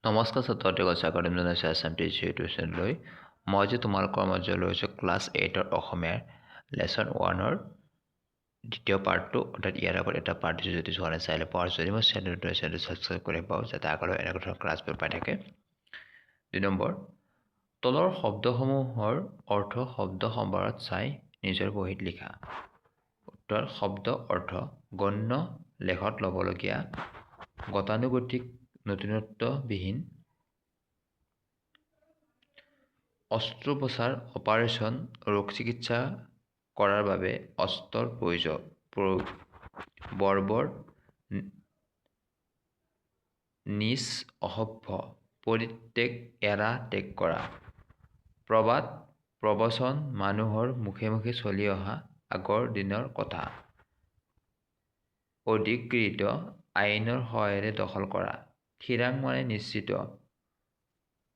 নমস্কাৰ ছাত্ৰ academy এছএমটি YouTube চেনেললৈ মই আজি তোমালোকৰ মাজলৈ লৈছোঁ ক্লাছ 8ৰ অসমীয়াৰ লেচন 1ৰ দ্বিতীয় পাৰ্টটো অৰ্থাৎ ইয়াৰ আগত এটা পাৰ্ট দিছোঁ যদি চোৱা নাই চাই ল'ব আৰু যদি মই চেনেলটো ছাবস্ক্ৰাইব কৰি পাওঁ যাতে আগলৈ এনেকুৱা ধৰণৰ ক্লাছবোৰ পাই থাকে। 2 নম্বৰ, তলৰ শব্দসমূহৰ অৰ্থ শব্দ সম্ভাৰত চাই নিজৰ বহীত লিখা। উত্তৰ, শব্দ অৰ্থ গণ্য লেখত ল'বলগীয়া গতানুগতিক নতুনত্ববিহীন অস্ত্ৰোপচাৰ অপাৰেশ্যন ৰোগ চিকিৎসা কৰাৰ বাবে অস্ত্ৰৰ প্ৰয়োগ বৰ্বৰ নিজ অসভ্য পৰিত্যাগ এৰা ত্যাগ কৰা প্ৰবাদ প্ৰবচন মানুহৰ মুখে মুখে চলি অহা আগৰ দিনৰ কথা অধিকৃত আইনৰ সহায়েৰে দখল কৰা থিৰাং মানে নিশ্চিত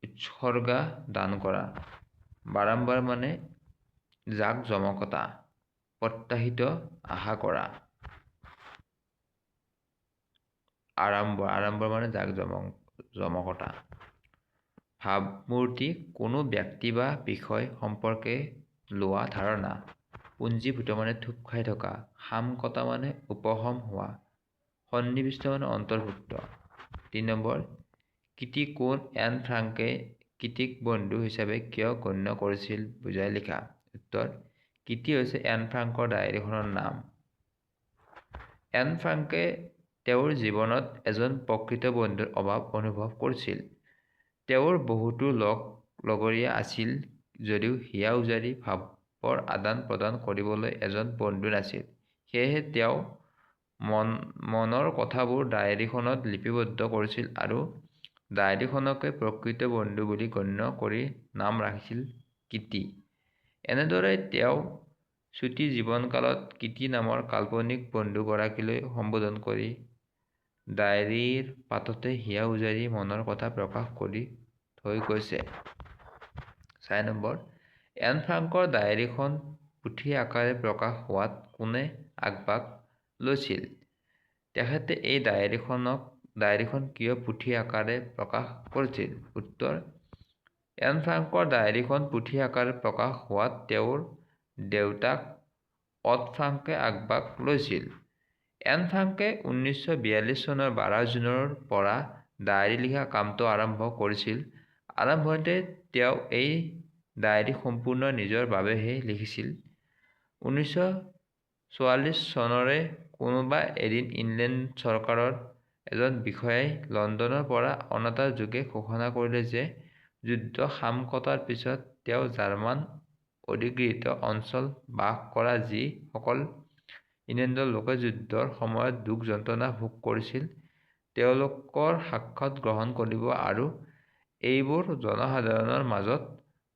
উৎসৰ্গা দান কৰা বাৰম্বাৰ মানে জাক জমকতা প্ৰত্যাশিত আশা কৰা আড়ম্বৰ মানে জাক জমকতা ভাৱমূৰ্তি কোনো ব্যক্তি বা বিষয় সম্পৰ্কে লোৱা ধাৰণা পুঞ্জীভূত মানে থুপ খাই থকা সাম কটা মানে উপশম হোৱা সন্নিৱিষ্ট মানে অন্তৰ্ভুক্ত। 3 নম্বৰ, কিটি কোন এন ফ্ৰাংকে কিটিক বন্ধু হিচাপে কিয় গণ্য কৰিছিল বুজাই লিখা। উত্তৰ, কিটি হৈছে এন ফ্ৰাংকৰ ডায়েৰীখনৰ নাম। এন ফ্ৰাংকে তেওঁৰ জীৱনত এজন প্ৰকৃত বন্ধুৰ অভাৱ অনুভৱ কৰিছিল। তেওঁৰ বহুতো লগৰীয়া আছিল যদিও হিয়া উজাৰি ভাৱৰ আদান প্ৰদান কৰিবলৈ এজন বন্ধু নাছিল। সেয়েহে তেওঁ মনৰ কথাবোৰ ডায়েৰীখনত লিপিবদ্ধ কৰিছিল আৰু ডায়েৰীখনকে প্ৰকৃত বন্ধু বুলি গণ্য কৰি নাম ৰাখিছিল কিটি। এনেদৰে তেওঁ চুটি জীৱনকালত কিটি নামৰ কাল্পনিক বন্ধুগৰাকীলৈ সম্বোধন কৰি ডায়েৰীৰ পাততে হিয়া উজাৰি মনৰ কথা প্ৰকাশ কৰি থৈ গৈছে। 4 নম্বৰ, এন ফ্ৰাংকৰ ডায়েৰীখন পুথি আকাৰে প্ৰকাশ হোৱাত কোনে আগভাগ লৈছিল। তেখেতে এই ডায়েৰীখন কিয় পুথি আকাৰে প্ৰকাশ কৰিছিল। উত্তৰ, এন ফ্ৰাংকৰ ডায়েৰীখন পুথি আকাৰে প্ৰকাশ হোৱাত তেওঁৰ দেউতাক অট ফ্ৰাংকে আগভাগ লৈছিল। এন ফ্ৰাংকে 1942 চনৰ 12 জুনৰ পৰা ডায়েৰী লিখা কামটো আৰম্ভ কৰিছিল। আৰম্ভণিতে তেওঁ এই ডায়েৰী সম্পূৰ্ণ নিজৰ বাবেহে লিখিছিল। 1944 চনৰে কোনোবা এদিন ইংলেণ্ড চৰকাৰৰ এজন বিষয়াই লণ্ডনৰ পৰা অনাতাঁৰ যোগে ঘোষণা কৰিলে যে যুদ্ধ সাম কটাৰ পিছত তেওঁ জাৰ্মান অধিকৃত অঞ্চলত বাস কৰা যি সকল ইংলেণ্ডৰ লোকে যুদ্ধৰ সময়ত দুখ যন্ত্ৰণা ভোগ কৰিছিল তেওঁলোকৰ সাক্ষ্য গ্ৰহণ কৰিব আৰু এইবোৰ জনসাধাৰণৰ মাজত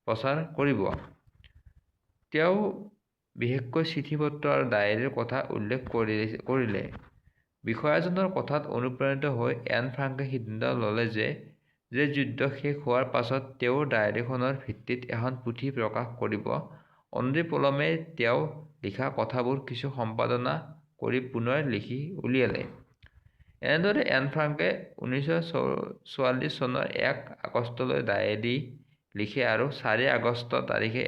প্ৰচাৰ কৰিব। তেওঁ বিশেষকৈ চিঠি পত্ৰ আৰু ডায়েৰীৰ কথা উল্লেখ কৰিলে। বিষয়াজনৰ কথাত অনুপ্ৰাণিত হৈ এন ফ্ৰাংকে সিদ্ধান্ত ল'লে যে যুদ্ধ শেষ হোৱাৰ পাছত তেওঁৰ ডায়েৰীখনৰ ভিত্তিত এখন পুথি প্ৰকাশ কৰিব। অনুলিপি তেওঁ লিখা কথাবোৰ কিছু সম্পাদনা কৰি পুনৰ লিখি উলিয়ালে। এনেদৰে এন ফ্ৰাংকে 1944 চনৰ 1 আগষ্টলৈ ডায়েৰী লিখে আৰু 4 আগষ্ট তাৰিখে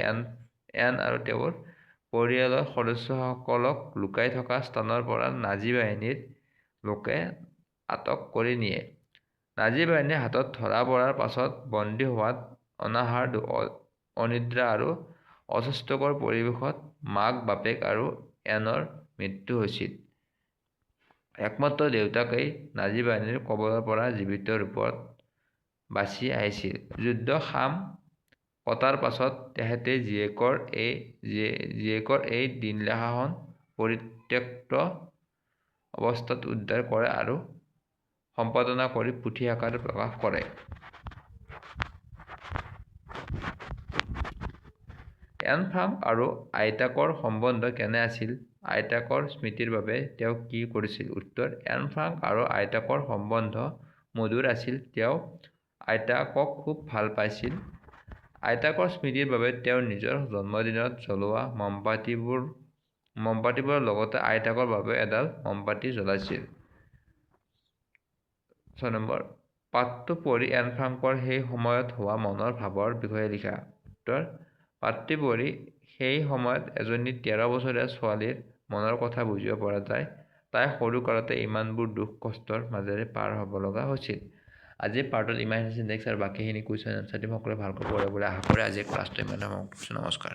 এন আৰু তেওঁৰ পৰিয়ালৰ সদস্যসকলক লুকাই থকা স্থানৰ পৰা নাজী বাহিনীৰ লোকে আটক কৰি নিয়ে। নাজী বাহিনীৰ হাতত ধৰা পৰাৰ পাছত বন্দী হোৱাত অনাহাৰ অনিদ্ৰা আৰু অস্বাস্থ্যকৰ পৰিৱেশত মাক বাপেক আৰু এনৰ মৃত্যু হৈছিল। একমাত্ৰ দেউতাকেই নাজী বাহিনীৰ কবলৰ পৰা জীৱিত ৰূপত বাচি আহিছিল। যুদ্ধ সাম কটাৰ পাছত তেখেতে জীয়েকৰ এই দিনলিখাখন পৰিত্যক্ত অৱস্থাত উদ্ধাৰ কৰে আৰু সম্পাদনা কৰি পুথি আকাৰে প্ৰকাশ কৰে। এন ফ্ৰাংক আৰু আইতাকৰ সম্বন্ধ কেনে আছিল। আইতাকৰ স্মৃতিৰ বাবে তেওঁ কি কৰিছিল। উত্তৰ, এন ফ্ৰাংক আৰু আইতাকৰ সম্বন্ধ মধুৰ আছিল। তেওঁ আইতাকক খুব ভাল পাইছিল। আইতাকৰ স্মৃতিৰ বাবে তেওঁ নিজৰ জন্মদিনত জ্বলোৱা মমবাতিবোৰৰ লগতে আইতাকৰ বাবেও এডাল মমবাতি জ্বলাইছিল। 6 নম্বৰ, পাঠটো পঢ়ি এন ফ্ৰাংকৰ সেই সময়ত হোৱা মনৰ ভাৱৰ বিষয়ে লিখা। উত্তৰ: পাঠটো পঢ়ি সেই সময়ত এজনী 13 বছৰীয়া ছোৱালীৰ মনৰ কথা বুজিব পৰা যায়। তাই সৰু কালতে ইমানবোৰ দুখ কষ্টৰ মাজেৰে পাৰ হ'ব লগা হৈছিল। আজিৰ পাৰ্টত ইমানখিনি নেক্সট আৰু বাকীখিনি কুৱেশ্যন এনচাৰ দিম। সকলোৱে ভালকৈ পঢ়িব বুলি আশা কৰি আজিৰ ক্লাছটো ইমানে সমাপ্ত কৰিছোঁ। নমস্কাৰ।